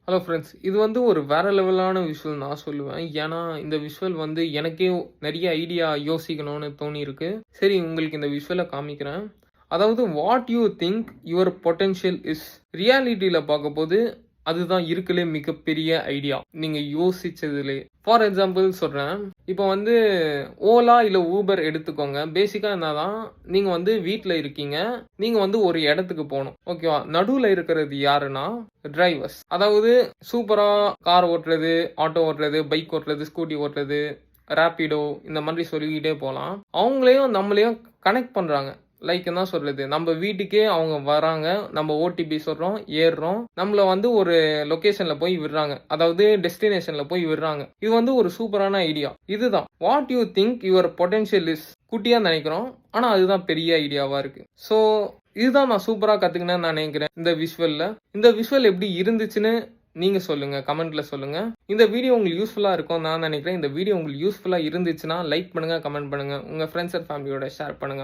Hello friends. இது வந்து ஒரு வேற லெவலான விஷுவல் நான் சொல்லுவேன். ஏன்னா, இந்த விஷுவல் வந்து எனக்கே நெறைய ஐடியா யோசிக்கணும்னு தோணியிருக்கு. சரி உங்களுக்கு இந்த விஷுவல காமிக்கிறேன். அதாவது what you think your potential is. ரியாலிட்டில பார்க்கும்போது அதுதான் இருக்கறதுலே மிகப்பெரிய ஐடியா. நீங்க யோசிச்சதுலே. ஃபார் எக்ஸாம்பிள் சொல்றேன். இப்போ வந்து ஓலா இல்ல ஊபர் எடுத்துக்கோங்க. பேசிக்கா என்னதான், நீங்க வந்து வீட்ல இருக்கீங்க. நீங்க வந்து ஒரு இடத்துக்கு போணும். ஓகேவா? நடுவுல இருக்கிறது யாருன்னா, டிரைவர்ஸ். அதாவது சூப்பரா கார் ஓட்டுறது, ஆட்டோ ஓட்டுறது, பைக் ஓட்டுறது, ஸ்கூட்டி ஓட்டுறது, ராபிடோ இந்த மாதிரி சொல்லிக்கிட்டே போலாம். அவங்களையும் நம்மளையும் கனெக்ட் பண்றாங்க. லைக் என்ன சொல்றது, நம்ம வீட்டுக்கே அவங்க வராங்க. நம்ம ஓடிபி சொல்றோம், ஏறுறோம். நம்மள வந்து ஒரு லொகேஷன்ல போய் விடுறாங்க. அதாவது டெஸ்டினேஷன்ல போய் விடுறாங்க. இது வந்து ஒரு சூப்பரான ஐடியா. இதுதான் what you think your potential is. குட்டியா நினைக்கிறோம். ஆனா அதுதான் பெரிய ஐடியாவா இருக்கு. ஸோ இதுதான் நான் சூப்பரா கத்துக்கினேன்னு நான் நினைக்கிறேன் இந்த விஷுவல்ல. இந்த விஷுவல் எப்படி இருந்துச்சுன்னு நீங்க சொல்லுங்க. கமெண்ட்ல சொல்லுங்க. இந்த வீடியோ உங்களுக்கு யூஸ்ஃபுல்லா இருக்கும்னு நான் நினைக்கிறேன். இந்த வீடியோ உங்களுக்கு யூஸ்ஃபுல்லா இருந்துச்சுன்னா லைக் பண்ணுங்க, கமெண்ட் பண்ணுங்க. உங்க ஃப்ரெண்ட்ஸ் அண்ட் ஃபேமிலியோட ஷேர் பண்ணுங்க.